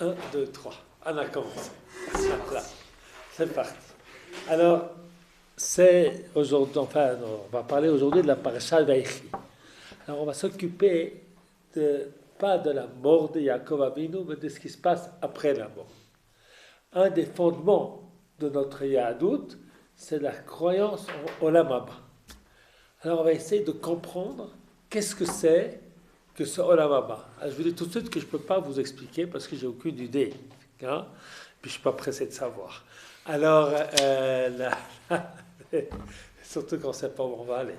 Un, 2, 3. On a commencé. Voilà. C'est parti. Alors, c'est aujourd'hui, enfin, on va parler aujourd'hui de la paracha Vaïchi. Alors, on va s'occuper pas de la mort de Yaakov Avinu, mais de ce qui se passe après la mort. Un des fondements de notre Yahadout, c'est la croyance en Olam Haba. Alors, on va essayer de comprendre qu'est-ce que c'est que ce Olam Haba. Alors, je vous dis tout de suite que je ne peux pas vous expliquer parce que j'ai aucune idée. Hein? Puis je ne suis pas pressé de savoir. Alors, surtout qu'on ne sait pas où on va aller.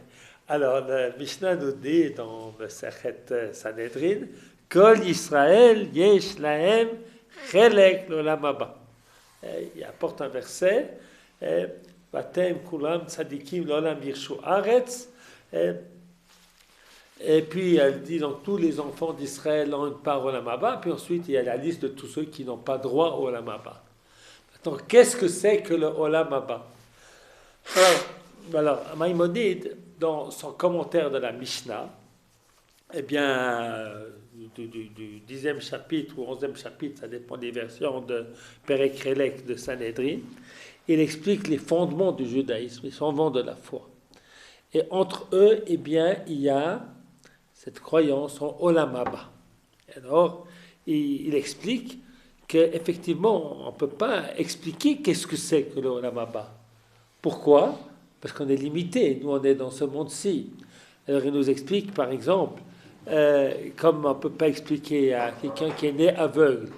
Alors, le Mishnah nous dit dans le Sechet Sanhedrin, Kol Yisrael yesh lahem chelek l'Olam Haba. Il apporte un verset, Vatem kulam tzadikim l'olam yirshu aretz. Et puis elle dit donc tous les enfants d'Israël ont une part au Olam Haba. Puis ensuite il y a la liste de tous ceux qui n'ont pas droit au Olam Haba. Maintenant, qu'est-ce que c'est que le Olam Haba? Alors, Maïmonide, dans son commentaire de la Mishnah, eh bien, du 10e chapitre ou 11e chapitre, ça dépend des versions de Perek Relek de Sanhedrin, il explique les fondements du judaïsme, les fondements de la foi. Et entre eux, eh bien, il y a cette croyance en Olam Haba. Alors, il explique qu'effectivement, on ne peut pas expliquer qu'est-ce que c'est que le Olam Haba. Pourquoi? Parce qu'on est limité, nous on est dans ce monde-ci. Alors il nous explique par exemple, comme on ne peut pas expliquer à quelqu'un qui est né aveugle,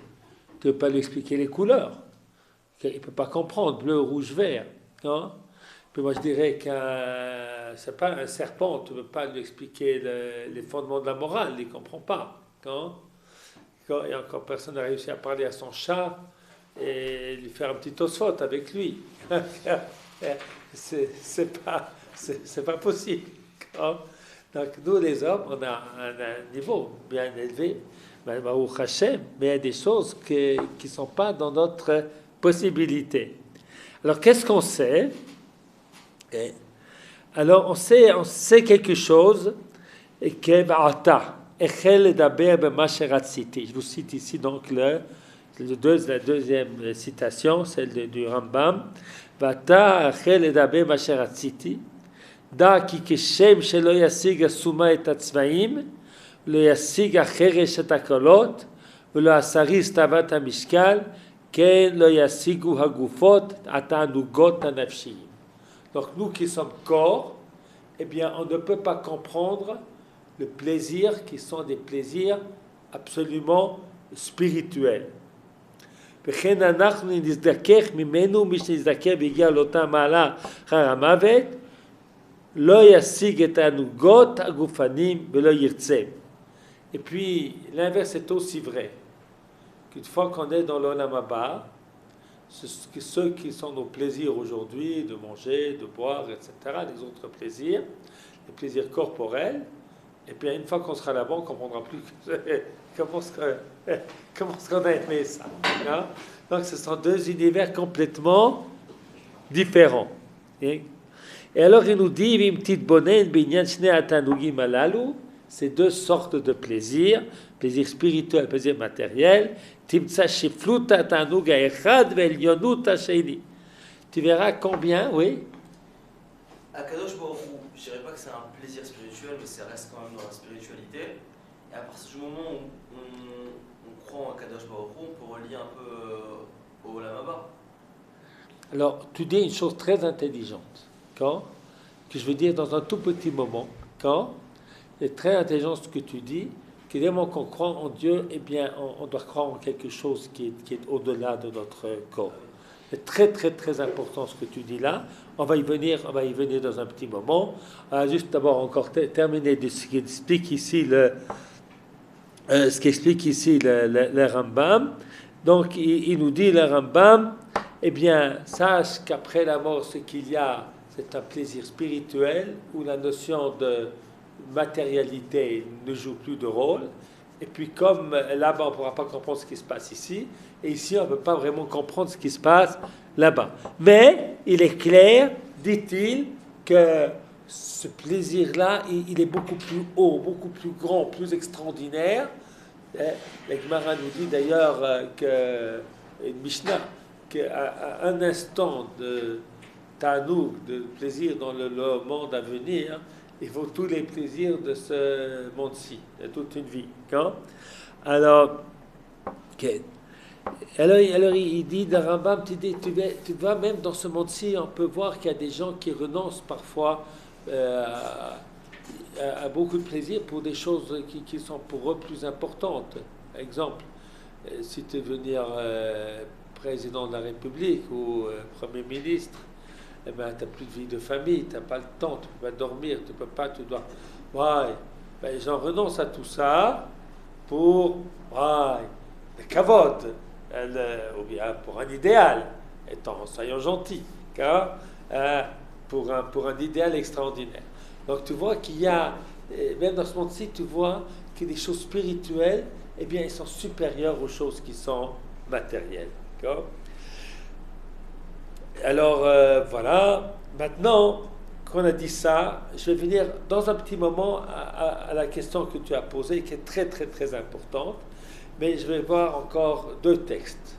tu ne peux pas lui expliquer les couleurs, il ne peut pas comprendre, bleu, rouge, vert. Non? Puis moi je dirais c'est pas un serpent, tu ne peux pas lui expliquer les fondements de la morale, il ne comprend pas. Non? Et encore personne n'a réussi à parler à son chat et lui faire un petit osphode avec lui. C'est pas possible. Donc nous les hommes, on a un niveau bien élevé, mais il y a des choses qui ne sont pas dans notre possibilité. Alors qu'est-ce qu'on sait? Alors on sait quelque chose que je vous cite ici donc la deuxième citation, celle du Rambam. ואתה החל לדבר מה שרציתי, דע כי כשם שלא ישיג הסומה את הצבעים, לא ישיג החרש את הקולות, ולא הסריס תאוות המשקל, כן לא ישיגו הגופות התענוגות הנפשיים. Donc nous qui sommes corps, eh bien on ne peut pas comprendre le plaisir qui sont des plaisirs absolument spirituels. וכן אנחנו נזדכך ממנו מי שנזדכך והגיע לאותה מעלה אחר המוות, לא ישיג את הענוגות הגופנים ולא ירצה. Et puis l'inverse est aussi vrai, qu'une fois qu'on est dans l'Olam Haba, ceux qui sont nos plaisirs aujourd'hui, de manger, de boire, etc., les autres plaisirs, les plaisirs corporels, et puis une fois qu'on sera là-bas, on ne comprendra plus comment est-ce qu'on a aimé ça. Hein? Donc ce sont deux univers complètement différents. Et alors il nous dit, ces deux sortes de plaisirs, plaisir spirituel, plaisir matériel, tu verras combien, oui? Akadosh Baruch Hu, je dirais pas que c'est un plaisir spirituel, mais ça reste quand même dans la spiritualité. Et à partir du moment où on croit en Akadosh Baruch Hu, on peut relier un peu au Olam Haba. Alors, tu dis une chose très intelligente, que je veux dire dans un tout petit moment, c'est très intelligent ce que tu dis, que dès qu'on croit en Dieu, eh bien, on doit croire en quelque chose qui est au-delà de notre corps. C'est très, très, très important ce que tu dis là. On va y venir dans un petit moment. On va juste d'abord encore terminer de ce qui explique ici le Rambam. Donc, il nous dit, le Rambam, eh bien, sache qu'après la mort, ce qu'il y a, c'est un plaisir spirituel où la notion de matérialité ne joue plus de rôle. Et puis comme là-bas, on ne pourra pas comprendre ce qui se passe ici, et ici, on ne peut pas vraiment comprendre ce qui se passe là-bas. Mais il est clair, dit-il, que ce plaisir-là, il est beaucoup plus haut, beaucoup plus grand, plus extraordinaire, La Gemara nous dit d'ailleurs une Mishnah, qu'à un instant de Tanoug, de plaisir dans le monde à venir, il faut tous les plaisirs de ce monde-ci, de toute une vie. Quand alors, okay. alors, il dit dans Rambam, tu vas même dans ce monde-ci, on peut voir qu'il y a des gens qui renoncent parfois à beaucoup de plaisir pour des choses qui sont pour eux plus importantes. Par exemple, si tu veux devenir président de la République ou Premier ministre, eh ben, tu n'as plus de vie de famille, tu n'as pas le temps, tu ne peux pas dormir, tu peux pas, tu dois... Ouais, ben, les gens renoncent à tout ça pour le kavod, ou bien pour un idéal, soyons gentils, pour un idéal extraordinaire. Donc tu vois qu'il y a, même dans ce monde-ci, tu vois que les choses spirituelles, eh bien, elles sont supérieures aux choses qui sont matérielles. D'accord? Alors, voilà. Maintenant qu'on a dit ça, je vais venir dans un petit moment à la question que tu as posée, qui est très, très, très importante. Mais je vais voir encore deux textes.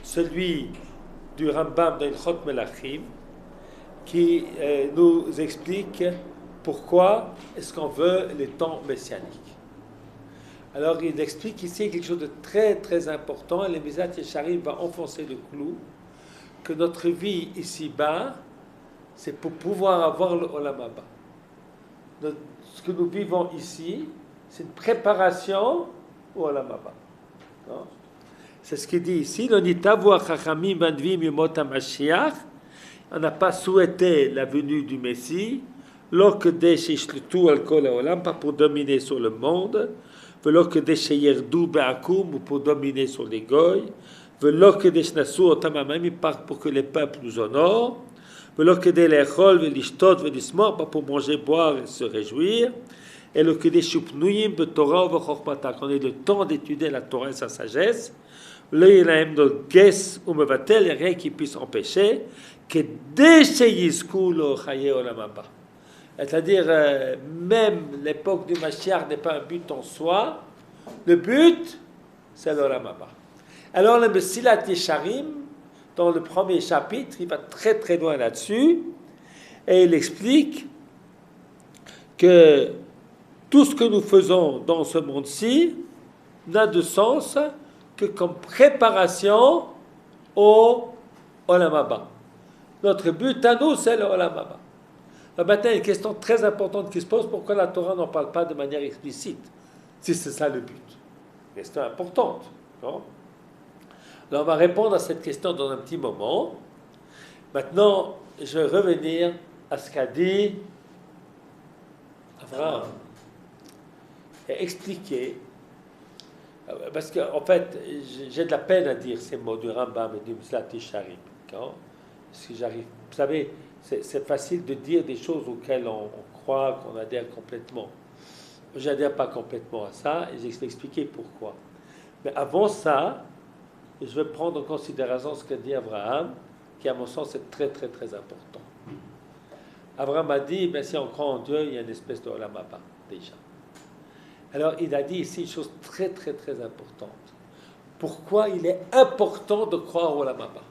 Celui du Rambam d'Ilchot Melachim, qui nous explique pourquoi est-ce qu'on veut les temps messianiques. Alors, il explique ici quelque chose de très, très important. Et le Mizat Yesharim va enfoncer le clou, que notre vie ici-bas, c'est pour pouvoir avoir le Olam Haba. Ce que nous vivons ici, c'est une préparation au Olam Haba. C'est ce qu'il dit ici. On n'a pas souhaité la venue du Messie, pas pour dominer sur le monde, ou pour dominer sur les goy, pour que les peuples nous honorent, pas pour manger, boire et se réjouir, et le qu'on ait le temps d'étudier la Torah et sa sagesse, rien qui puisse empêcher que c'est-à-dire même l'époque du Mashiach n'est pas un but en soi, le but c'est l'Olam Haba. Alors le Mesilat Yesharim, dans le premier chapitre, il va très très loin là-dessus et il explique que tout ce que nous faisons dans ce monde-ci n'a de sens que comme préparation au Olam Haba. Notre but à nous, c'est le Olam Haba. Maintenant, il y a une question très importante qui se pose, pourquoi la Torah n'en parle pas de manière explicite, si c'est ça le but. Question importante. Non? Alors, on va répondre à cette question dans un petit moment. Maintenant, je vais revenir à ce qu'a dit Abraham et expliquer, parce qu'en fait, j'ai de la peine à dire ces mots du Rambam et du Mesilat Yesharim. Parce que j'arrive, vous savez, c'est facile de dire des choses auxquelles on croit, qu'on adhère complètement. Je n'adhère pas complètement à ça, et je vais expliquer pourquoi. Mais avant ça, je vais prendre en considération ce qu'a dit Abraham, qui à mon sens est très très très important. Abraham a dit, ben, si on croit en Dieu, il y a une espèce de Olam Haba, déjà. Alors il a dit ici une chose très très très importante. Pourquoi il est important de croire au Olam Haba?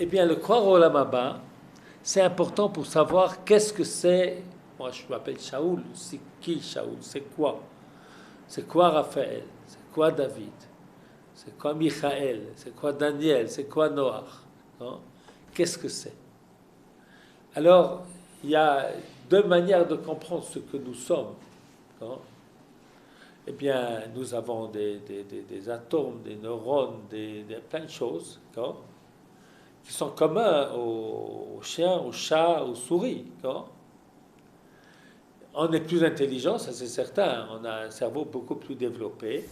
Eh bien, le croire au Olam Haba, c'est important pour savoir qu'est-ce que c'est. Moi, je m'appelle Shaoul. C'est qui Shaoul? C'est quoi? C'est quoi Raphaël? C'est quoi David? C'est quoi Michaël? C'est quoi Daniel? C'est quoi Noach? Qu'est-ce que c'est? Alors, il y a deux manières de comprendre ce que nous sommes. Eh bien, nous avons des atomes, des neurones, plein de choses. Qui sont communs aux chiens, aux chats, aux souris. On est plus intelligent, ça c'est certain. On a un cerveau beaucoup plus développé.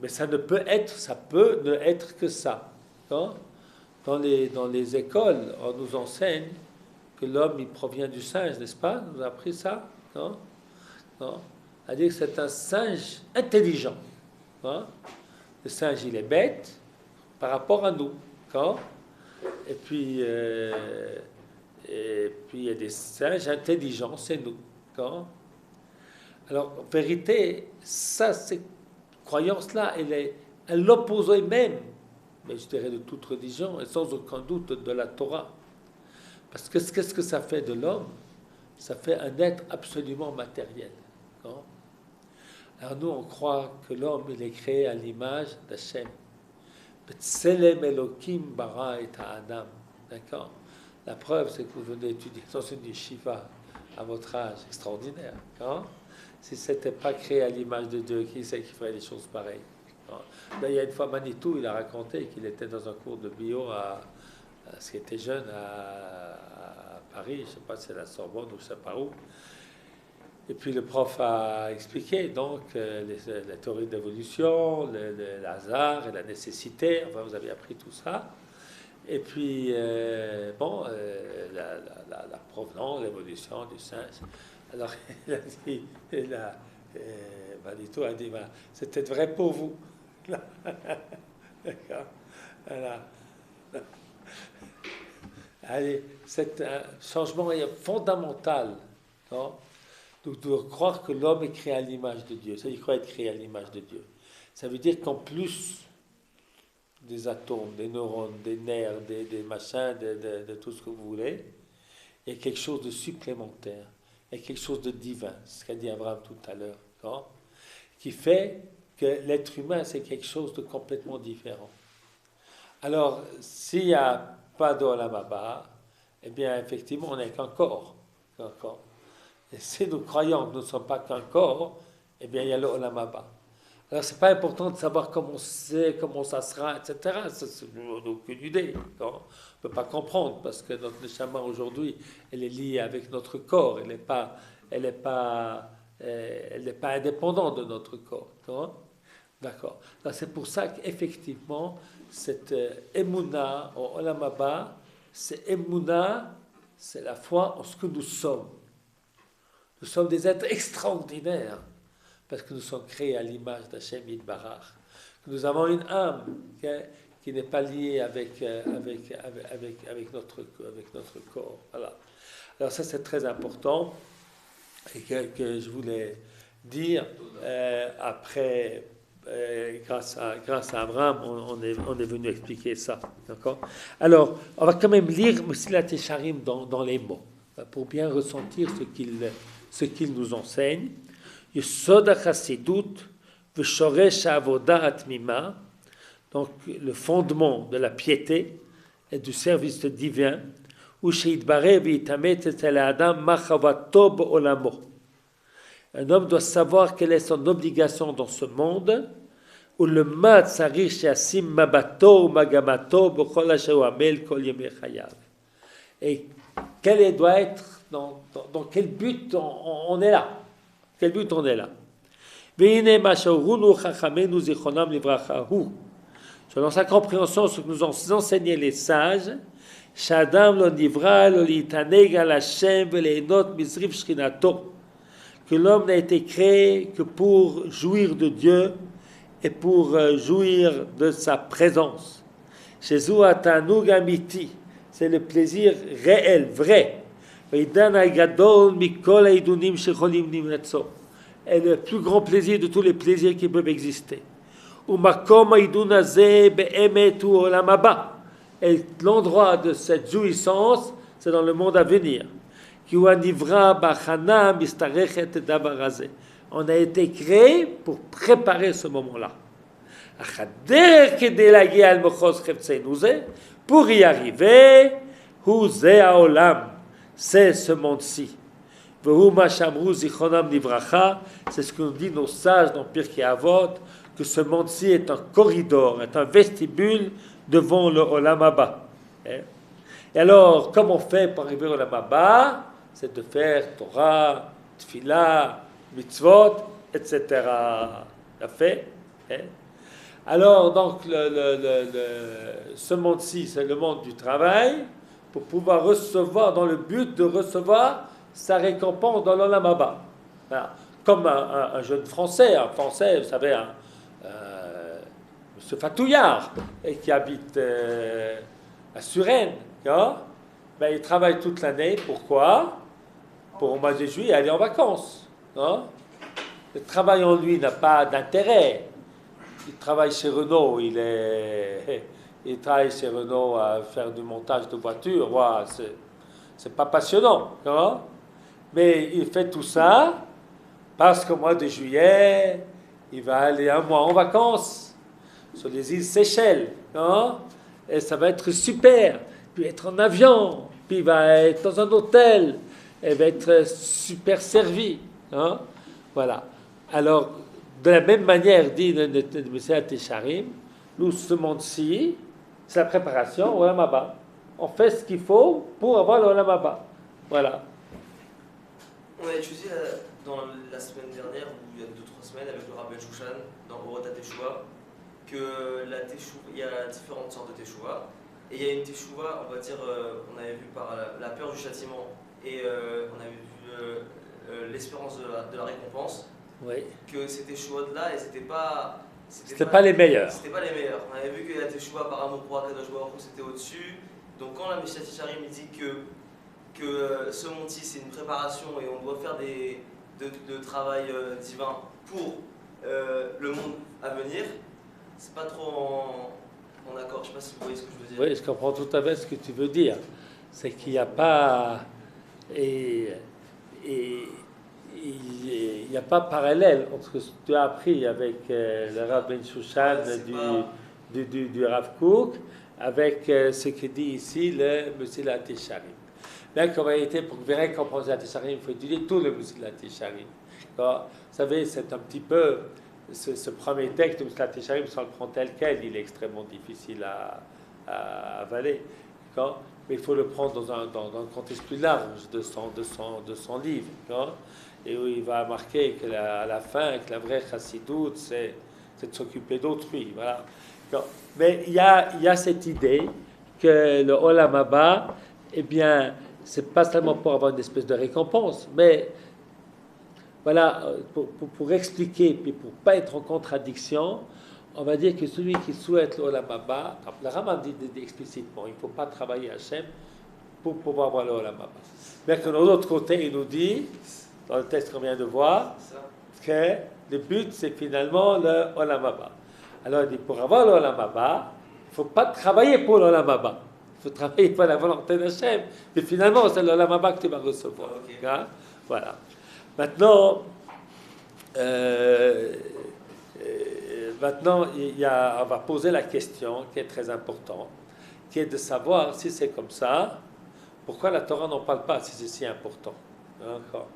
Mais ça peut ne être que ça. Dans les écoles, on nous enseigne que l'homme, il provient du singe, n'est-ce pas? On nous a appris ça? Non? C'est-à-dire que c'est un singe intelligent. Le singe, il est bête par rapport à nous. Et puis, il y a des singes intelligents, c'est nous. Alors, en vérité, cette croyance-là, elle est à l'opposé même, mais je dirais de toute religion, et sans aucun doute de la Torah. Parce que qu'est-ce que ça fait de l'homme? Ça fait un être absolument matériel. Non? Alors nous, on croit que l'homme, il est créé à l'image d'Hachem. B'tselem Elokim bara et Adam. D'accord? La preuve, c'est que vous venez étudier dans une yeshiva à votre âge, extraordinaire. Hein? Si ce n'était pas créé à l'image de Dieu, qui sait qui ferait des choses pareilles? Hein? Là, il y a une fois, Manitou, il a raconté qu'il était dans un cours de bio ce qui était jeune à Paris, je ne sais pas si c'est la Sorbonne ou je ne sais pas où. Et puis le prof a expliqué donc les théories d'évolution, le hasard et la nécessité. Enfin, vous avez appris tout ça. Et puis, la provenance, l'évolution du singe. Alors, il a dit, Manitou a dit, c'était vrai pour vous. D'accord. Voilà. Allez, c'est un changement fondamental, non? Donc, de croire que l'homme est créé à l'image de Dieu. Ça veut dire quoi être créé à l'image de Dieu? Ça veut dire qu'en plus des atomes, des neurones, des nerfs, des machins, de tout ce que vous voulez, il y a quelque chose de supplémentaire, il y a quelque chose de divin, c'est ce qu'a dit Abraham tout à l'heure, non? Qui fait que l'être humain, c'est quelque chose de complètement différent. Alors, s'il n'y a pas d'Olam Haba, eh bien, effectivement, on n'est qu'un corps. Et si nous croyons que nous ne sommes pas qu'un corps, eh bien, il y a le Olam Haba. Alors, ce n'est pas important de savoir comment c'est, comment ça sera, etc. On n'a aucune idée. Non? On ne peut pas comprendre, parce que notre neshama aujourd'hui, elle est liée avec notre corps. Elle n'est pas indépendante de notre corps. Non? D'accord. C'est pour ça qu'effectivement, cette Emouna au Olam Haba, c'est Emouna, c'est la foi en ce que nous sommes. Nous sommes des êtres extraordinaires, parce que nous sommes créés à l'image d'Hachem Yitbarach. Nous avons une âme qui n'est pas liée avec notre corps. Voilà. Alors ça, c'est très important, et que je voulais dire après... grâce à Abraham, on est venu expliquer ça. D'accord? Alors, on va quand même lire Mesilat Yesharim dans les mots, pour bien ressentir ce qu'il nous enseigne. Yesod HaChassidut v'shoresh ha'avoda atmima, donc le fondement de la piété et du service divin, où she'itbareh v'itamet etel ha'adam ma chavato b'olamo. Un homme doit savoir quelle est son obligation dans ce monde, où le mat sarich shasim mabato ou magamato b'chol asher hu amel kol yemei chayav. Et quel doit être, dans quel but on est là? Quel but on est là? Ve'ine ma shorunu chachamenu zichronam livrachahu. Selon sa compréhension, ce que nous ont enseigné les sages, shadam lo nivra lo litaneg al Hashem ve'leinot mizriv shchinato, que l'homme n'a été créé que pour jouir de Dieu et pour jouir de sa présence. Chez Zouatanug Amiti, c'est le plaisir réel, vrai. Et le plus grand plaisir de tous les plaisirs qui peuvent exister. Et l'endroit de cette jouissance, c'est dans le monde à venir. On a été créé pour préparer ce moment-là. Pour y arriver, c'est ce monde-ci. C'est ce que nous disent nos sages dans Pirkei Avot, que ce monde-ci est un corridor, est un vestibule devant le Olam Haba. Et alors, comment on fait pour arriver au Olam Haba? C'est de faire Torah, Tfilah, Mitzvot, etc. Ça fait. Alors, donc, ce monde-ci, c'est le monde du travail, pour pouvoir recevoir, dans le but de recevoir sa récompense dans l'Olam Haba. Voilà. Comme un jeune Français, vous savez, M. Fatouillard, qui habite à Suresnes, ben, il travaille toute l'année. Pourquoi? Pour au mois de juillet aller en vacances. Le travail en lui n'a pas d'intérêt. Il travaille chez Renault, il travaille chez Renault à faire du montage de voitures. Wow, c'est pas passionnant, hein? Mais il fait tout ça parce qu'au mois de juillet, il va aller un mois en vacances sur les îles Seychelles, hein? Et ça va être super. Puis être en avion, puis il va être dans un hôtel, et va être super servi, hein? Voilà. Alors, de la même manière, dit le Messiah Tesharim, nous, ce monde-ci, c'est la préparation au Olam Haba. On fait ce qu'il faut pour avoir le Olam Haba. Voilà. On a étudié dans la semaine dernière, ou il y a 2-3 semaines, avec le Rabbi Shushan, dans Orota Teshuvah, que il y a différentes sortes de Teshuvah. Et il y a une Teshuvah, on va dire, on avait vu par la peur du châtiment, et on avait vu l'espérance de la récompense. Oui. Que ces Teshuvahs-là, et c'était pas les meilleurs. C'était pas les meilleurs. On avait vu que la Teshuvah par amour pour Akadosh Baruch Hu, c'était au-dessus. Donc quand la Meshach Tisharim dit que ce monde-ci c'est une préparation et on doit faire de travail divin pour le monde à venir, c'est pas trop en accord. Je sais pas si vous voyez ce que je veux dire. Oui, je comprends tout à fait ce que tu veux dire. C'est qu'il n'y a pas il n'y a pas parallèle entre ce que tu as appris avec le Rav Ben Shushan du Rav Kook avec ce que dit ici le Mesilat Yesharim. Mais en réalité, pour bien comprendre le Mesilat Yesharim, il faut étudier tout le Mesilat Yesharim. Vous savez, c'est un petit peu ce premier texte du Mesilat Yesharim, sans le prendre tel quel, il est extrêmement difficile à avaler. Mais il faut le prendre dans un contexte plus large de son livre. Et où il va marquer à la fin que la vraie chassidoute, c'est de s'occuper d'autrui. Voilà. Mais il y a cette idée que le Olam Haba, eh bien, c'est pas seulement pour avoir une espèce de récompense, mais voilà, pour expliquer, puis pour pas être en contradiction, on va dire que celui qui souhaite le Olam Haba, le Rambam dit explicitement, il ne faut pas travailler à Hachem pour pouvoir avoir le Olam Haba. Mais que de l'autre côté, il nous dit, dans le texte qu'on vient de voir, que le but, c'est finalement le Olam Haba. Alors, il dit, pour avoir le Olam Haba, il ne faut pas travailler pour le Olam Haba. Il faut travailler pour la volonté d'Hachem. Mais finalement, c'est le Olam Haba que tu vas recevoir. Okay. Hein? Voilà. Maintenant, on va poser la question qui est très importante, qui est de savoir si c'est comme ça, pourquoi la Torah n'en parle pas si c'est si important. Encore.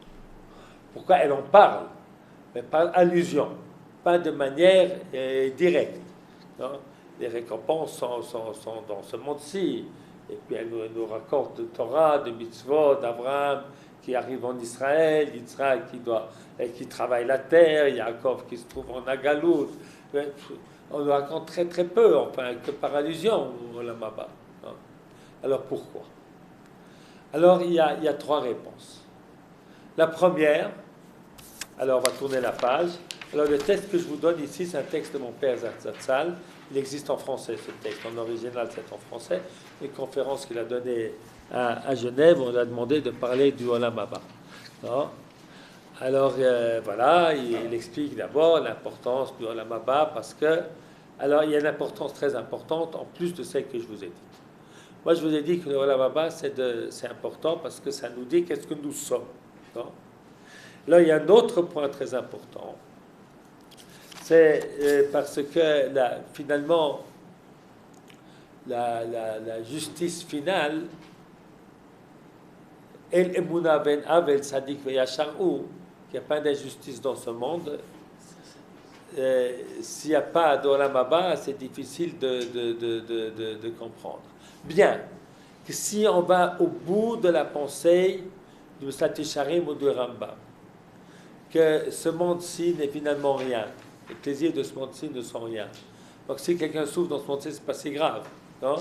Pourquoi elle en parle, mais par allusion, pas de manière directe. Non? Les récompenses sont dans ce monde-ci. Et puis elle nous raconte de Torah, de mitzvot, d'Abraham qui arrive en Israël, Yitzhak qui travaille la terre, Yaakov qui se trouve en Agalout. On nous raconte très très peu, enfin, que par allusion au Olam Haba. Alors pourquoi? Alors il y a 3 réponses. La première, alors on va tourner la page. Alors le texte que je vous donne ici, c'est un texte de mon père Zatzal. Il existe en français ce texte, en original c'est en français. Une conférence qu'il a donnée à Genève, on lui a demandé de parler du Olam Haba. Alors voilà, il explique d'abord l'importance du Olam Haba parce que, alors il y a une importance très importante en plus de celle que je vous ai dit. Moi je vous ai dit que le Olam Haba c'est important parce que ça nous dit qu'est-ce que nous sommes. Là, il y a un autre point très important. C'est parce que finalement, la justice finale, El Emuna ben Avel Sadik Veyasharou, qu'il n'y a pas d'injustice dans ce monde, s'il n'y a pas d'Olam Haba, c'est difficile de comprendre. Bien, que si on va au bout de la pensée du Mesilat Yesharim ou du Rambam, que ce monde-ci n'est finalement rien. Les plaisirs de ce monde-ci ne sont rien. Donc si quelqu'un souffre dans ce monde-ci, c'est pas si grave, non?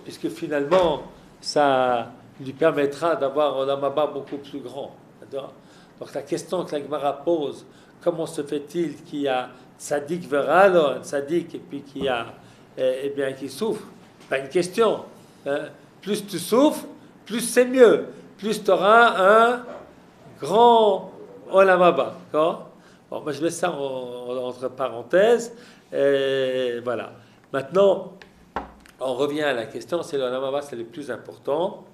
Puisque finalement, ça lui permettra d'avoir un Olam Haba beaucoup plus grand. Donc la question que la Gemara pose, comment se fait-il qu'il y a tzaddik veralo, un tzaddik, et puis qu'il y a, qui souffre? Pas une question. Hein? Plus tu souffres, plus c'est mieux. Plus tu auras un grand Olam Haba. Bon, moi je mets ça entre parenthèses. Voilà. Maintenant, on revient à la question, c'est le Olam Haba, c'est le plus important.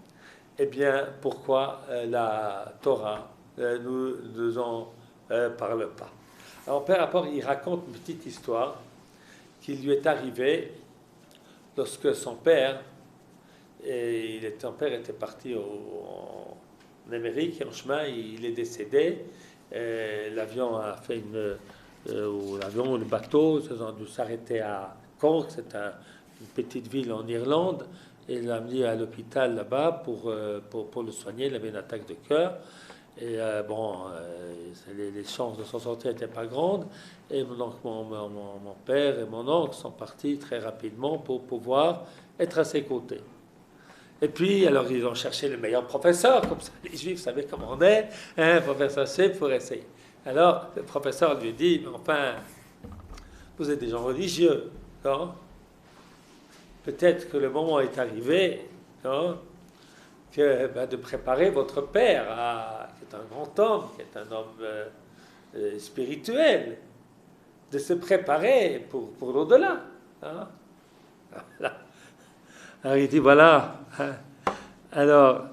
Eh bien, pourquoi la Torah nous en parle pas? Alors, Père Rapport, il raconte une petite histoire qui lui est arrivée lorsque son père était parti en Amérique, et en chemin, il est décédé. L'avion a fait l'avion, le bateau, ils ont dû s'arrêter à Cork, c'est une petite ville en Irlande, et il l'a amené à l'hôpital là-bas pour le soigner. Il avait une attaque de cœur. Et les chances de s'en sortir n'étaient pas grandes. Et donc mon père et mon oncle sont partis très rapidement pour pouvoir être à ses côtés. Et puis, alors, ils ont cherché le meilleur professeur, comme ça, les Juifs savaient comment on est, professeur chef, pour essayer. Alors, le professeur lui dit, mais enfin, vous êtes des gens religieux, non? Peut-être que le moment est arrivé, non? De préparer votre père, qui est un grand homme, qui est un homme spirituel, de se préparer pour l'au-delà. Hein? Voilà. Alors il dit, voilà. Alors,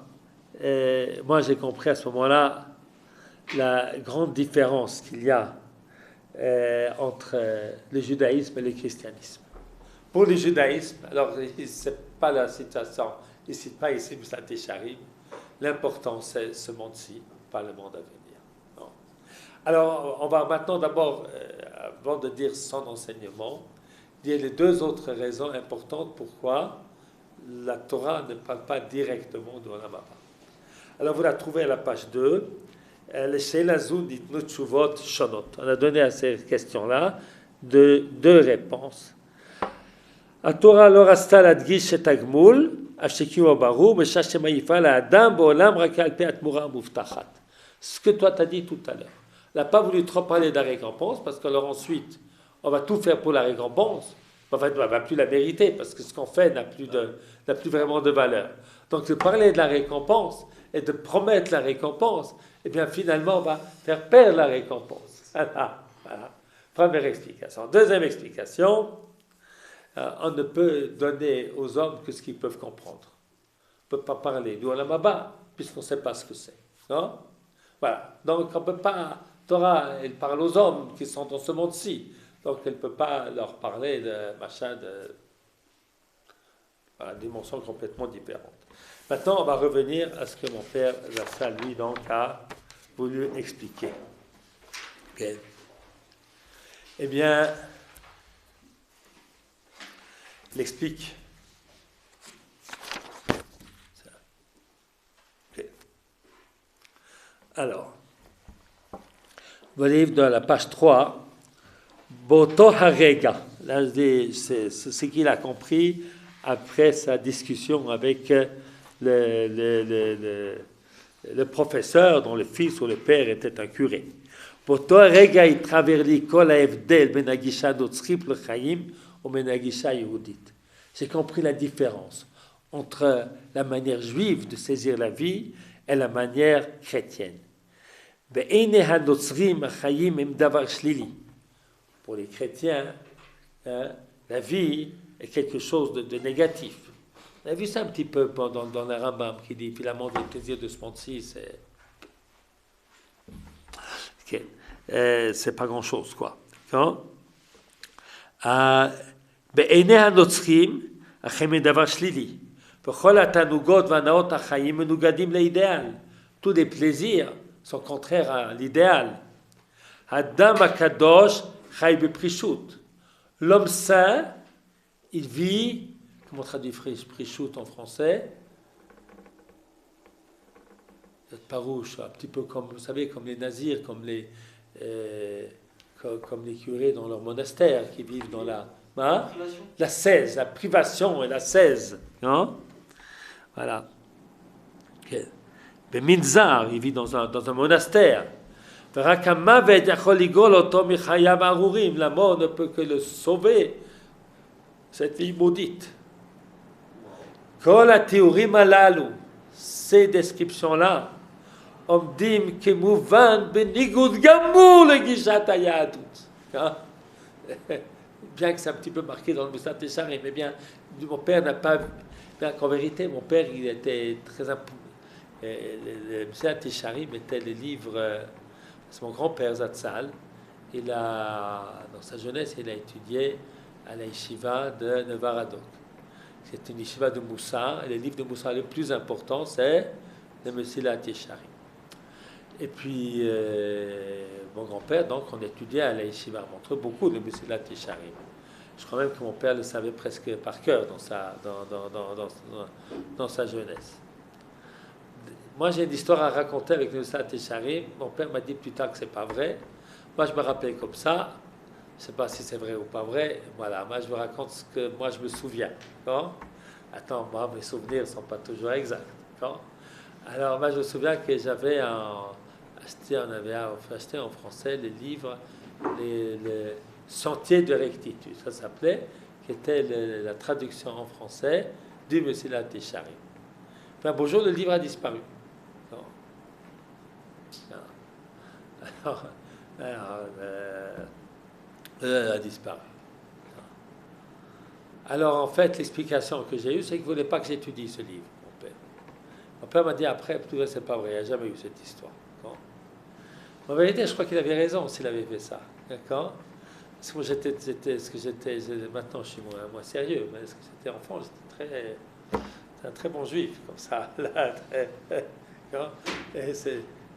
moi j'ai compris à ce moment-là la grande différence qu'il y a entre le judaïsme et le christianisme. Pour le judaïsme, alors c'est pas la situation, il ne cite pas ici Moussa Técharim, l'important c'est ce monde-ci, pas le monde à venir. Non. Alors on va maintenant d'abord, avant de dire son enseignement, dire les deux autres raisons importantes pourquoi la Torah ne parle pas directement de Olam Haba. Alors vous la trouvez à la page 2. On a donné à ces questions-là deux réponses. התורה לא רצתה להדגיש את הגמול, השקיעו הברור, בשעה שמעיפה לאדם בעולם רק על פי התמורה המובטחת. Ce que toi t'as dit tout à l'heure. Elle n'a pas voulu trop parler de la récompense, parce que alors ensuite, on va tout faire pour la récompense. En fait, on ne va plus la mériter, parce que ce qu'on fait n'a plus vraiment de valeur. Donc, de parler de la récompense et de promettre la récompense, eh bien, finalement, on va faire perdre la récompense. Voilà. Première explication. Deuxième explication, on ne peut donner aux hommes que ce qu'ils peuvent comprendre. On ne peut pas parler du Olam Haba, puisqu'on ne sait pas ce que c'est. Non? Voilà. Donc, on ne peut pas... Torah, elle parle aux hommes qui sont dans ce monde-ci. Donc, elle ne peut pas leur parler de machin, d'une dimension complètement différente. Maintenant, on va revenir à ce que mon père Zassal, lui, donc, a voulu expliquer. Okay. Eh bien, il explique. Okay. Alors, vous voyez dans la page 3, Boto Harega, là, c'est ce qu'il a compris après sa discussion avec le professeur dont le fils ou le père était un curé. Boto Harega, il traverlit kol haevdel ben hagisha notzrip l'chaim ou ben hagisha yehudit. J'ai compris la différence entre la manière juive de saisir la vie et la manière chrétienne. Be'ene hanotzrim chaim im davar shlili. Pour les chrétiens, la vie est quelque chose de négatif. On a vu ça un petit peu dans le Rambam qui dit finalement le plaisir de ce monde-ci, c'est pas grand-chose, quoi. בעיני הנוצרים, החיים הם דבר שלילי. וכל התענוגות והנאות החיים מנוגדים לאידאל. Tous les plaisirs sont contraires à l'idéal. Adam HaKadosh Chai beprishut. L'homme saint, il vit, comment on traduit prishut en français? Parouche, un petit peu comme, vous savez, comme les nazirs, comme les curés dans leur monastère qui vivent dans la cèse, la privation et la cèse. Non? Voilà. Okay. Mais Minzar, il vit dans un monastère. La mort ne peut que le sauver, cette vie maudite. Ces descriptions-là, עומדים כמובן בניגוד גמור לגישת היהדות. Bien que c'est un petit peu marqué dans le Moussat Técharim, mais bien, mon père n'a pas... Bien qu'en vérité, mon père, il était très... Le Moussat Técharim était le livre... C'est mon grand-père, Zatzal. Dans sa jeunesse, il a étudié à la yeshiva de Nevaradok. C'est une yeshiva de Moussa. Et le livre de Moussa le plus important, c'est le Moussat Técharim. Et puis, mon grand-père, donc, on étudiait à la yeshiva à Montreux beaucoup de Moussat Técharim. Je crois même que mon père le savait presque par cœur dans sa jeunesse. Moi, j'ai une histoire à raconter avec Moussat Técharim. Mon père m'a dit plus tard que c'est pas vrai. Moi, je me rappelle comme ça. Je ne sais pas si c'est vrai ou pas vrai. Voilà, moi, je vous raconte ce que moi, je me souviens. Attends, moi, mes souvenirs ne sont pas toujours exacts. Alors, moi, je me souviens que j'avais on avait acheté en français le livre le Sentier de rectitude, ça s'appelait, qui était la traduction en français du Moussat Técharim. Puis un beau jour, le livre a disparu. A disparu. Alors, en fait, l'explication que j'ai eue, c'est qu'il ne voulait pas que j'étudie ce livre, mon père. Mon père m'a dit après, c'est pas vrai, il n'y a jamais eu cette histoire. En vérité, je crois qu'il avait raison s'il avait fait ça. D'accord? Parce que moi, maintenant je suis moins sérieux, mais est-ce que j'étais enfant, j'étais un très bon juif, comme ça. Là,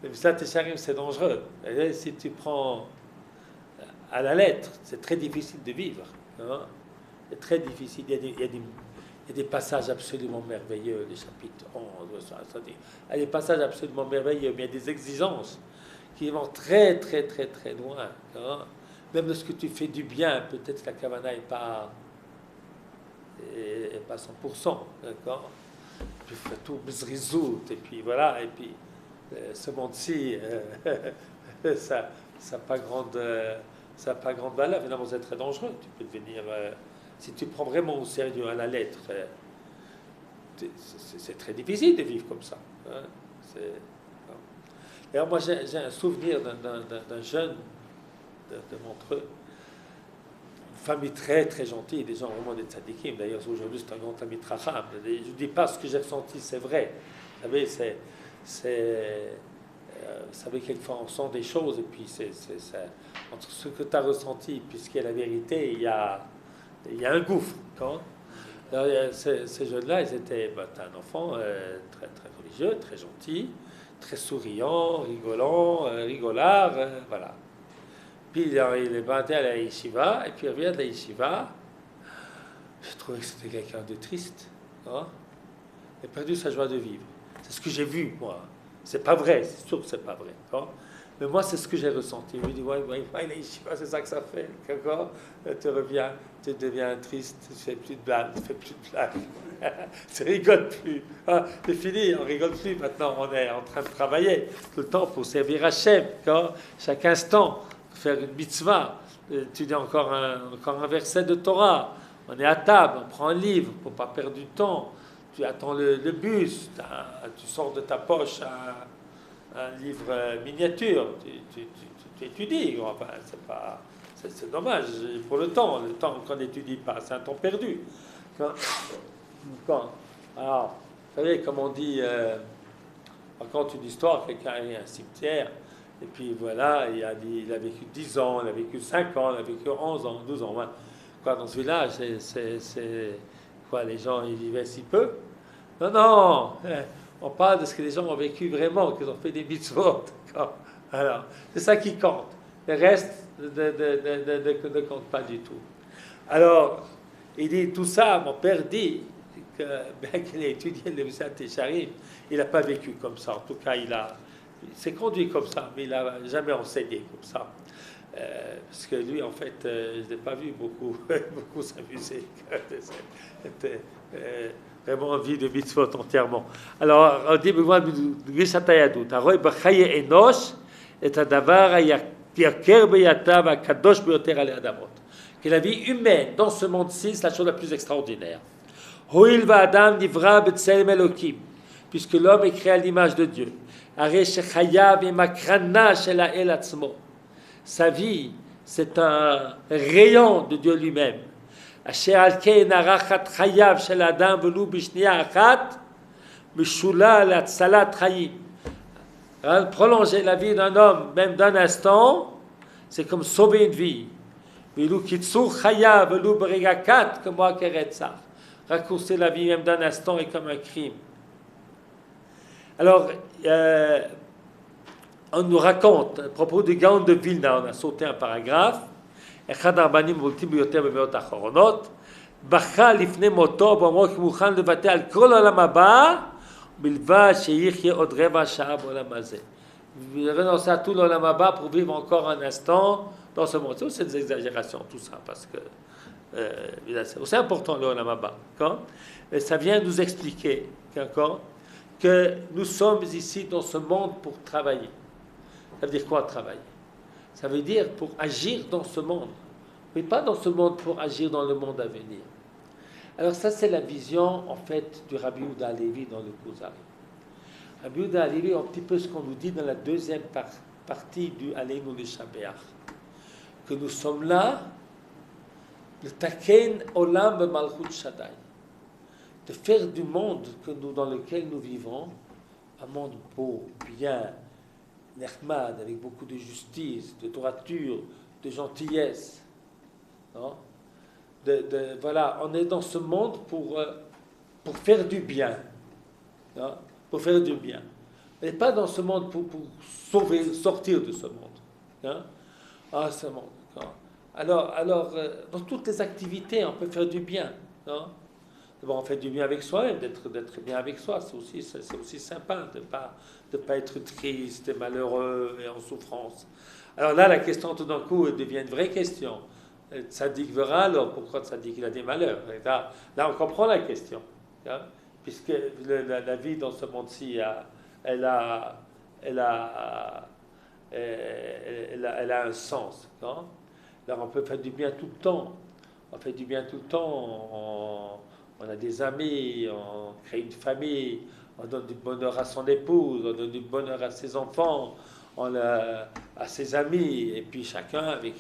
le Moussat Técharim, c'est dangereux. Et si tu prends à la lettre, c'est très difficile de vivre. C'est très difficile. Il y a des passages absolument merveilleux, les chapitres 11, il y a des passages absolument merveilleux, mais il y a des exigences qui vont très, très, très, très loin. Même lorsque tu fais du bien, peut-être que la kavana n'est pas 100%, d'accord? Tu fais tout bzrizout, et puis voilà, et puis ce monde-ci, ça n'a pas grande valeur. Évidemment, c'est très dangereux. Tu peux devenir, si tu prends vraiment au sérieux à la lettre, c'est très difficile de vivre comme ça. Alors moi, j'ai un souvenir d'un jeune de Montreux, une famille très très gentille, des gens vraiment des tzadikim. D'ailleurs, aujourd'hui, c'est un grand ami Tracham. Je ne dis pas ce que j'ai ressenti, c'est vrai. Vous savez, vous savez, quelquefois, on sent des choses, et puis entre ce que tu as ressenti et ce qui est la vérité, il y a un gouffre. Alors, ces jeunes-là, ils étaient un enfant très, très religieux, très gentil, très souriant, rigolant, rigolard, voilà. Puis il est battu à la yeshiva, et puis il revient de la yeshiva. Je trouvais que c'était quelqu'un de triste. Il a perdu sa joie de vivre. C'est ce que j'ai vu, moi. C'est pas vrai, c'est sûr que c'est pas vrai. Mais moi, c'est ce que j'ai ressenti. Je me dis, ouais, la yeshiva, c'est ça que ça fait. Tu reviens, tu deviens triste, tu fais plus de blagues, tu rigoles plus. C'est fini, on rigole plus. Maintenant, on est en train de travailler tout le temps pour servir Hachem. Chaque instant, faire une mitzvah, tu dis encore un verset de Torah. On est à table, on prend un livre pour ne pas perdre du temps. Tu attends le bus, tu sors de ta poche un livre miniature, tu étudies. Enfin, c'est dommage pour le temps qu'on n'étudie pas, c'est un temps perdu. Alors, vous savez, comme on dit, on raconte une histoire, quelqu'un est à un cimetière, et puis voilà, il a vécu 10 ans, il a vécu 5 ans, il a vécu 11 ans, 12 ans. Dans ce village, les gens, ils vivaient si peu. Non, on parle de ce que les gens ont vécu vraiment, qu'ils ont fait des mitzvot. Alors, c'est ça qui compte. Le reste ne compte pas du tout. Alors, il dit tout ça, mon père dit que bien qu'il ait étudié le Moussat Técharim, il n'a pas vécu comme ça. En tout cas, il s'est conduit comme ça, mais il n'a jamais enseigné comme ça. Parce que lui, en fait, je ne l'ai pas vu beaucoup s'amuser. C'était vraiment envie de mitzvot entièrement. Alors, on dit, que la vie humaine dans ce monde-ci, c'est la chose la plus extraordinaire. puisque l'homme est créé à l'image de Dieu. Sa vie, c'est un rayon de Dieu lui-même. Prolonger la vie d'un homme, même d'un instant, c'est comme sauver une vie. Raccourcir la vie même d'un instant est comme un crime. Alors, on nous raconte, à propos du Gaon de Vilna, on a sauté un paragraphe, אחד הרבנים הבולטים ביותר במאות האחרונות, בכה לפני מותו ואמרו כי מוכן לוותר על כל העולם הבא, בלבד שיחיה עוד רבע שעה בעולם הזה. Renoncer à tout l'olam haba pour vivre encore un instant dans ce monde. C'est des exagérations, tout ça, parce que c'est important l'olam haba. Et ça vient nous expliquer que nous sommes ici dans ce monde pour travailler. Ça veut dire quoi travailler? Ça veut dire pour agir dans ce monde, mais pas dans ce monde pour agir dans le monde à venir. Alors ça, c'est la vision, en fait, du Rabbi Yehuda Halevi dans le Kuzari. Rabbi Yehuda Halevi, un petit peu ce qu'on nous dit dans la deuxième partie du Aleinu Leshabeach, que nous sommes là, le Taken Olam Malchut Shaddai, de faire du monde dans lequel nous vivons un monde beau, bien, Nechmad, avec beaucoup de justice, de droiture, de gentillesse. Non? Voilà, on est dans ce monde pour faire du bien. Non? Pour faire du bien. On n'est pas dans ce monde pour sortir de ce monde. Non? Ah, ce monde. Non? Alors dans toutes les activités, on peut faire du bien. Non? Bon, on fait du bien avec soi-même, d'être bien avec soi, c'est aussi sympa de pas être triste et malheureux et en souffrance. Alors là, la question tout d'un coup devient une vraie question. Tzaddik verra, alors pourquoi Tzaddik il a des malheurs? Là, on comprend la question, hein, puisque la vie dans ce monde-ci, elle a un sens. Hein. Alors on peut faire du bien tout le temps. On fait du bien tout le temps. On a des amis, on crée une famille, on donne du bonheur à son épouse, on donne du bonheur à ses enfants, à ses amis, et puis chacun avec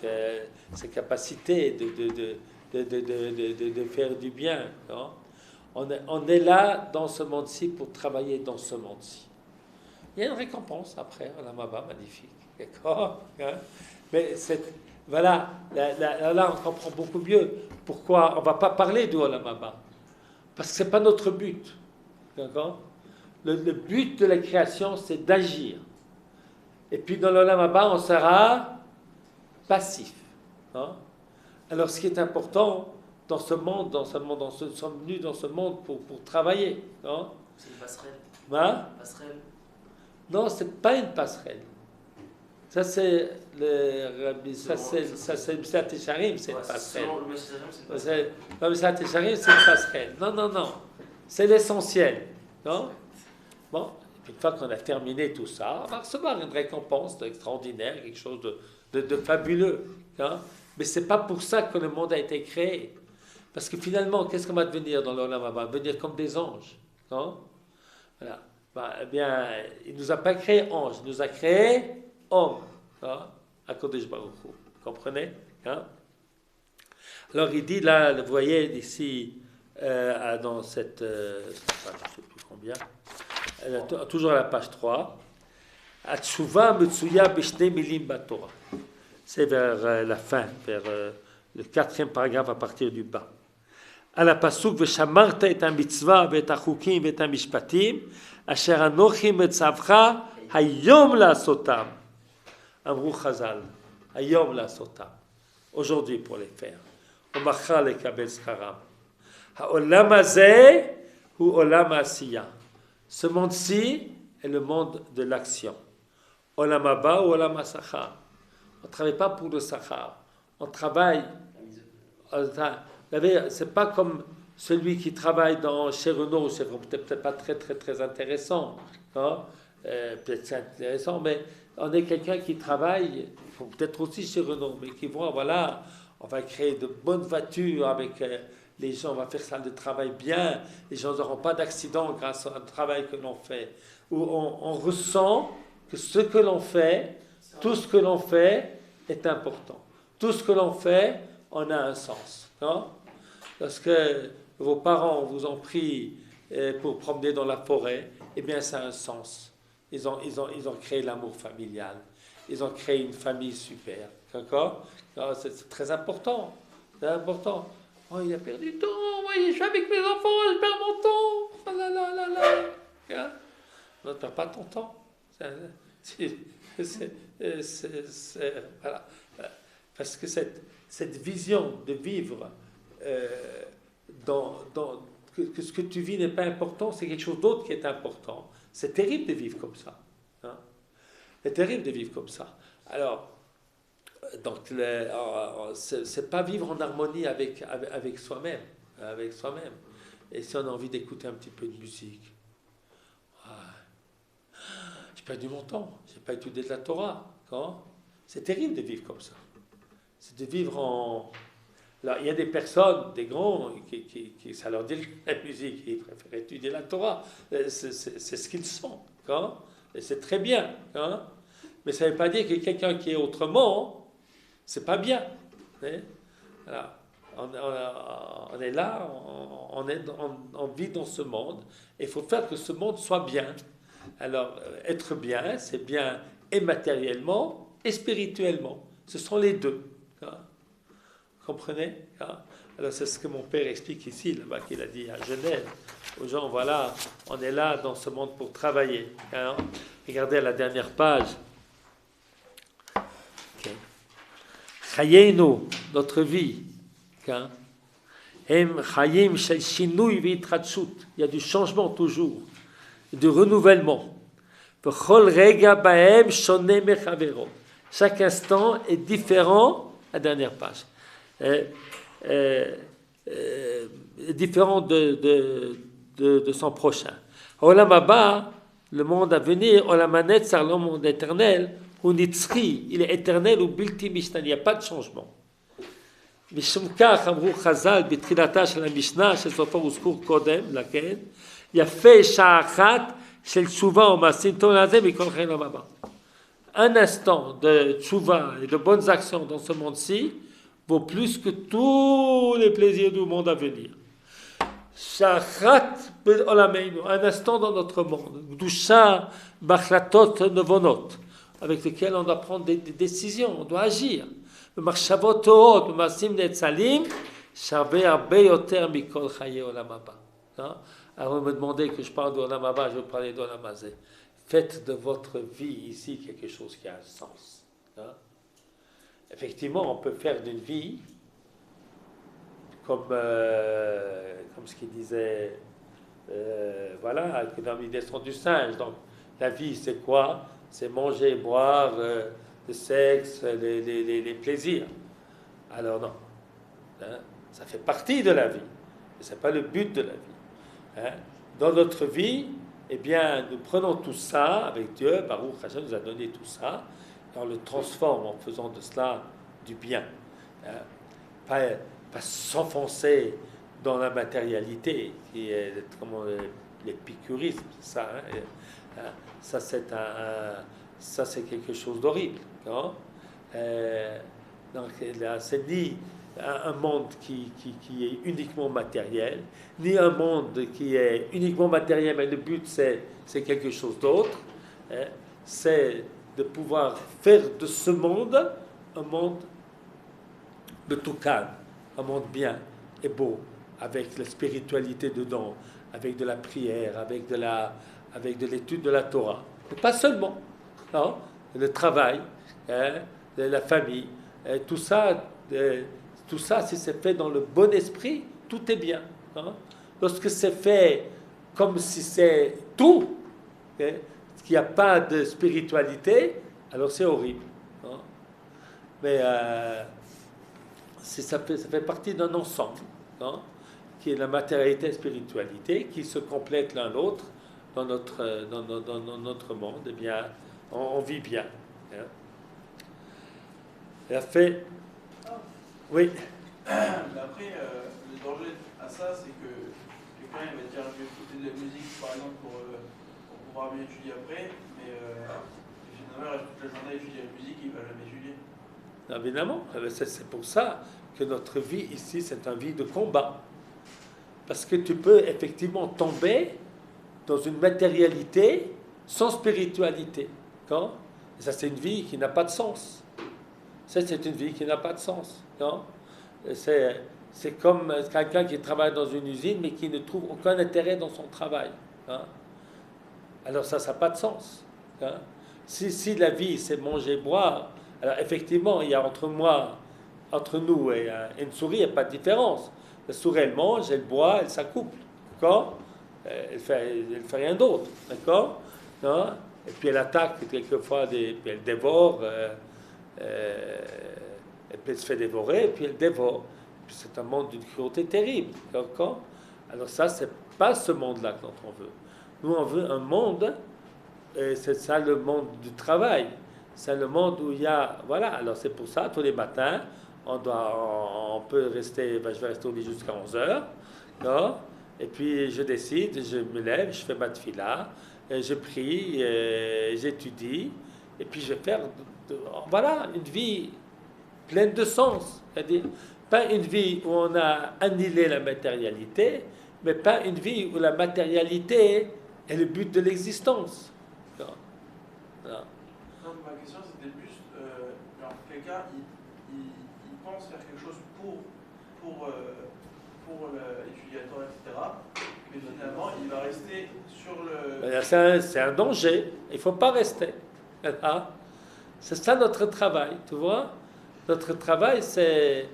ses capacités de faire du bien. Non? On est là dans ce monde-ci pour travailler dans ce monde-ci. Il y a une récompense après, Olam haba, magnifique. D'accord? Hein? Mais voilà, là on comprend beaucoup mieux pourquoi on ne va pas parler du Olam haba. Parce que ce n'est pas notre but. D'accord? Le but de la création, c'est d'agir. Et puis dans l'Olam haba, on sera passif. Hein? Alors ce qui est important dans ce monde, nous sommes venus dans ce monde pour travailler. Hein? C'est une passerelle. Hein? Passerelle. Non, ce n'est pas une passerelle. Ça, c'est le Messilat Yesharim, c'est une passerelle. Le Messilat Yesharim, c'est une passerelle. Non. C'est l'essentiel. Non? Bon, et puis une fois qu'on a terminé tout ça, on va recevoir une récompense extraordinaire, quelque chose de fabuleux. Hein? Mais ce n'est pas pour ça que le monde a été créé. Parce que finalement, qu'est-ce qu'on va devenir dans l'Olam haba? On va devenir comme des anges. Non? Voilà. Eh bien, il ne nous a pas créé anges, il nous a créé homme, hein, à Kodesh Baruch Hu. Vous comprenez? Hein? Alors il dit là, vous voyez ici, dans cette, je ne sais plus combien, toujours à la page 3, Atshuva Metsuya Bishne Milim Batorah. C'est vers la fin, vers le 4e paragraphe à partir du bas. À la pasuk Veshamarta et un mitzvah, et un chukim, et un mishpatim, Asher anochi metzavcha hayom la'asotam. Amrou Chazal, hayom la'asotam. Aujourd'hui pour les faire. Umachar lekabel scharam. Ha'olam hazeh hu olam ha'asiya. Ce monde-ci est le monde de l'action. Olam haba ou olam ha'sachar. On ne travaille pas pour le sachar. On travaille. C'est pas comme celui qui travaille chez Renault, c'est peut-être pas très très très intéressant, hein? Peut-être c'est intéressant, mais on est quelqu'un qui travaille, peut-être aussi chez Renault, mais qui voit, voilà, on va créer de bonnes voitures avec les gens vont faire ça de travail bien, les gens n'auront pas d'accident grâce au travail que l'on fait, où on ressent que ce que l'on fait, tout ce que l'on fait est important. Tout ce que l'on fait, on a un sens. Non? Parce que vos parents vous ont pris pour promener dans la forêt, eh bien ça a un sens. Ils ont créé l'amour familial. Ils ont créé une famille super. D'accord? C'est très important. C'est important. Oh, il a perdu du temps. Moi, je suis avec mes enfants, je perds mon temps. Oh là là là là. Hein? Non, tu perds pas ton temps. Voilà. Parce que cette vision de vivre que ce que tu vis n'est pas important, c'est quelque chose d'autre qui est important. C'est terrible de vivre comme ça. Hein? C'est terrible de vivre comme ça. Alors, donc, c'est pas vivre en harmonie avec soi-même. Avec soi-même. Et si on a envie d'écouter un petit peu de musique, j'ai perdu mon temps, j'ai pas étudié de la Torah. Hein? C'est terrible de vivre comme ça. C'est de vivre en... Là, il y a des personnes, des grands, qui ça leur dit la musique, ils préfèrent étudier la Torah. C'est ce qu'ils sont. Hein? Et c'est très bien. Hein? Mais ça ne veut pas dire que quelqu'un qui est autrement, c'est pas bien. Hein? Voilà. On est là, on vit dans ce monde, et il faut faire que ce monde soit bien. Alors, être bien, c'est bien et matériellement et spirituellement. Ce sont les deux. Hein? Vous comprenez? Hein? Alors, c'est ce que mon père explique ici, là-bas, qu'il a dit à Genève. Aux gens, voilà, on est là dans ce monde pour travailler. Hein? Regardez à la dernière page. Chayenu, notre vie. Hein? Chayim shel shinui v'itratshut. Il y a du changement toujours, du renouvellement. V'chol rega bahem shone mechavero. Chaque instant est différent. La dernière page. Différent de son prochain. Olam haba, le monde à venir, Olam hanetzar, le monde éternel, ou nitzri, il est éternel ou bilti mishtan, il n'y a pas de changement. משום כך אמרו חז"ל בתחילתה של המשנה שסופה הוזכור קודם, לכן, יפה שעה אחת של תשובה ומעשים טובים לזה מכל חיים לעולם הבא. Un instant de tchouva et de bonnes actions dans ce monde-ci vaut plus que tous les plaisirs du monde à venir. Shachat be'olameinu, un instant dans notre monde, Gdusha bachlatot nevonot, avec lesquels on doit prendre des décisions, on doit agir. במחשבות טובות, במעשים נאצלים, שווה הרבה יותר מכל חיי עולם הבא. Alors, vous me demandez que je parle d'Olam Haba, je vais parler d'Olam Hazé. Faites de votre vie ici quelque chose qui a un sens. Effectivement, on peut faire d'une vie, comme ce qu'il disait, voilà, dans les descend du singe. Donc, la vie, c'est quoi? C'est manger, boire, le sexe, les plaisirs. Alors non, hein, ça fait partie de la vie, mais ce n'est pas le but de la vie. Hein. Dans notre vie, eh bien, nous prenons tout ça avec Dieu, Baruch Hashem nous a donné tout ça, et on le transforme en faisant de cela du bien. Hein. Pas s'enfoncer dans la matérialité, qui est comme l'épicurisme, ça. Hein. Ça, c'est quelque chose d'horrible. Non? Donc là, c'est ni un monde qui est uniquement matériel, ni un monde qui est uniquement matériel, mais le but c'est quelque chose d'autre. Hein? C'est de pouvoir faire de ce monde un monde de tout calme, un monde bien et beau, avec la spiritualité dedans, avec de la prière, avec de l'étude de la Torah. Mais pas seulement, non? Le travail, hein, la famille, tout ça, si c'est fait dans le bon esprit, tout est bien. Hein. Lorsque c'est fait comme si c'est tout, hein, qu'il n'y a pas de spiritualité, alors c'est horrible. Hein. Mais ça fait partie d'un ensemble, hein, qui est la matérialité et la spiritualité, qui se complètent l'un l'autre dans notre monde. Eh bien, on vit bien. Hein. Elle a fait... Oui. Mais après, le danger à ça, c'est que quelqu'un il va dire je vais écouter de la musique par exemple pour pouvoir mieux étudier après, mais finalement il reste toute la journée à étudier la musique et il va jamais étudier. Évidemment, c'est pour ça que notre vie ici, c'est une vie de combat. Parce que tu peux effectivement tomber dans une matérialité sans spiritualité. Quand et ça, c'est une vie qui n'a pas de sens. Ça, c'est une vie qui n'a pas de sens. Non? C'est comme quelqu'un qui travaille dans une usine mais qui ne trouve aucun intérêt dans son travail. Hein? Alors ça n'a pas de sens. Hein? Si la vie, c'est manger, boire, alors effectivement, il y a entre nous et une souris, il n'y a pas de différence. La souris, elle mange, elle boit, elle s'accouple. D'accord? Elle fait rien d'autre. D'accord? Non? Et puis elle attaque quelquefois, puis elle dévore, et puis elle se fait dévorer, et puis elle dévore. Puis c'est un monde d'une cruauté terrible. D'accord? Alors ça, c'est pas ce monde-là dont on veut. Nous, on veut un monde, et c'est ça le monde du travail. C'est le monde où il y a... Voilà, alors c'est pour ça, tous les matins, on peut rester, je vais rester au lit jusqu'à 11h, non? Et puis je décide, je me lève, je fais ma tefila, je prie, j'étudie, et puis je vais faire, voilà, une vie pleine de sens. C'est-à-dire, pas une vie où on a annihilé la matérialité, mais pas une vie où la matérialité est le but de l'existence. Non. Non. Non, ma question c'était plus, genre, quelqu'un il pense faire quelque chose pour étudier la Torah, etc. Mais finalement, il va rester sur le... C'est un danger. Il ne faut pas rester. Ah. C'est ça notre travail, tu vois. Notre travail, c'est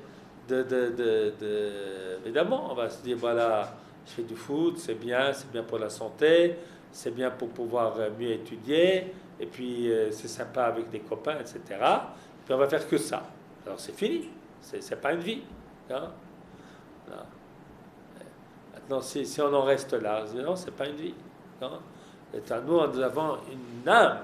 évidemment, on va se dire, voilà, je fais du foot, c'est bien pour la santé, c'est bien pour pouvoir mieux étudier, et puis c'est sympa avec des copains, etc. Puis on va faire que ça. Alors c'est fini. C'est pas une vie. Hein? Non. Maintenant, si on en reste là, non, c'est pas une vie. Non? Et nous avons une âme,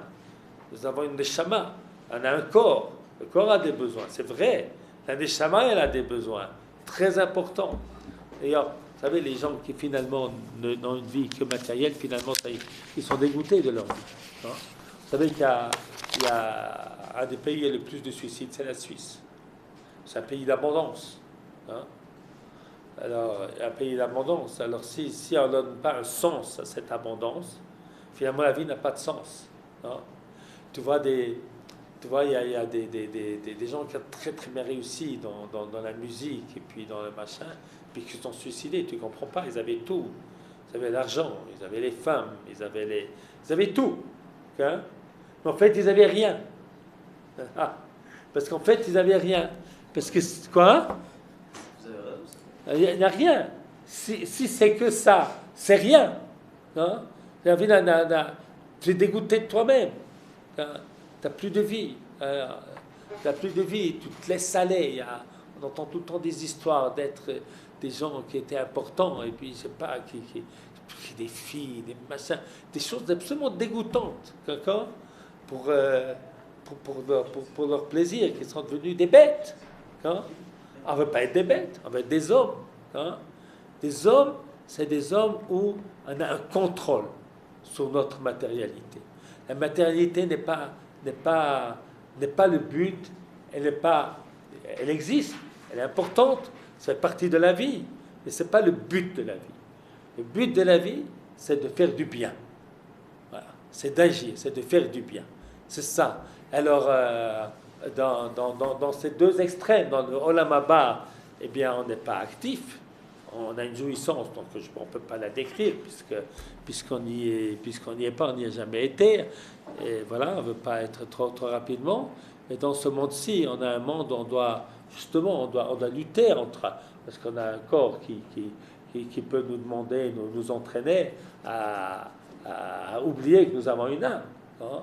nous avons une neshama, on a un corps. Le corps a des besoins, c'est vrai. La neshama, elle a des besoins très importants. D'ailleurs, vous savez, les gens qui finalement n'ont une vie que matérielle, finalement, ils sont dégoûtés de leur vie. Hein? Vous savez qu'il y a un des pays où il y a le plus de suicides, c'est la Suisse. C'est un pays d'abondance. Hein? Alors, un pays d'abondance. Alors, si on ne donne pas un sens à cette abondance, finalement, la vie n'a pas de sens. Hein? Tu vois, il y a des gens qui ont très, très bien réussi dans la musique et puis dans le machin, puis qui se sont suicidés. Tu ne comprends pas. Ils avaient tout. Ils avaient l'argent, ils avaient les femmes, ils avaient tout. Hein? Mais en fait, ils n'avaient rien. Ah. Parce qu'en fait, ils n'avaient rien. Parce que, quoi? Il n'y a rien. Si c'est que ça, c'est rien. Hein? Tu es dégoûté de toi-même. Tu n'as plus de vie. Tu n'as plus de vie. Tu te laisses aller. On entend tout le temps des histoires d'être des gens qui étaient importants. Et puis, je sais pas, des filles, des machins, des choses absolument dégoûtantes. D'accord? Pour leur plaisir, qui sont devenus des bêtes. Hein? On ne veut pas être des bêtes, on veut être des hommes. Hein? Des hommes, c'est des hommes où on a un contrôle sur notre matérialité. La matérialité n'est pas le but, elle existe, elle est importante, ça fait partie de la vie, mais ce n'est pas le but de la vie. Le but de la vie, c'est de faire du bien. Voilà. C'est d'agir, c'est de faire du bien. C'est ça. Alors, dans ces deux extrêmes, dans le Olam Haba, eh bien, on n'est pas actif. On a une jouissance, donc on ne peut pas la décrire, puisqu'on n'y est pas, on n'y a jamais été. Et voilà, on ne veut pas être trop rapidement. Mais dans ce monde-ci, on a un monde où on doit lutter parce qu'on a un corps qui peut nous demander, nous entraîner à oublier que nous avons une âme. Hein?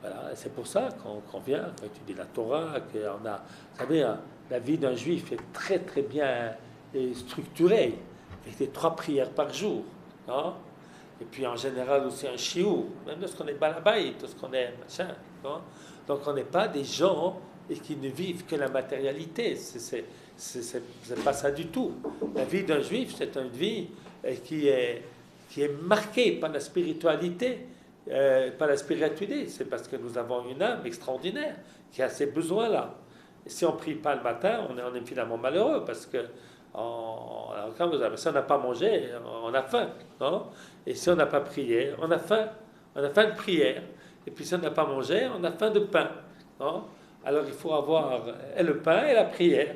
Voilà, c'est pour ça qu'on vient, qu'on étudie la Torah, qu'on a... Vous savez, la vie d'un juif est très très bien structurée, avec des 3 prières par jour. Non? Et puis en général aussi un shiur, même lorsqu'on est balabait, lorsqu'on est machin. Non? Donc on n'est pas des gens et qui ne vivent que la matérialité. C'est pas ça du tout. La vie d'un juif, c'est une vie qui est marquée par la spiritualité. C'est parce que nous avons une âme extraordinaire qui a ces besoins-là. Et si on ne prie pas le matin, on est finalement malheureux parce que si on n'a pas mangé, on a faim. Non? Et si on n'a pas prié, on a faim. On a faim de prière. Et puis si on n'a pas mangé, on a faim de pain. Non? Alors il faut avoir le pain et la prière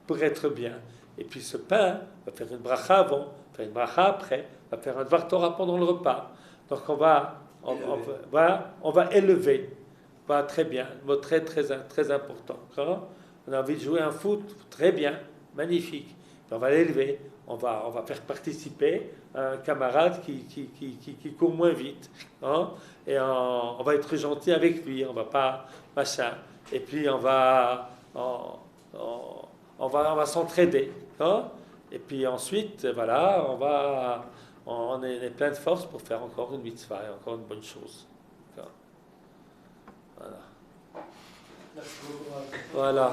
pour être bien. Et puis ce pain, on va faire une bracha avant, faire une bracha après, on va faire un Dvar Torah pendant le repas. Donc on va élever. Voilà, très bien, un mot très, très, très important. On a envie de jouer un foot, très bien, magnifique. On va l'élever, on va faire participer un camarade qui court moins vite. Et on va être gentil avec lui, on va pas machin. Et puis on va s'entraider. Et puis ensuite, voilà, on est plein de force pour faire encore une mitzvah et encore une bonne chose. Voilà. Voilà.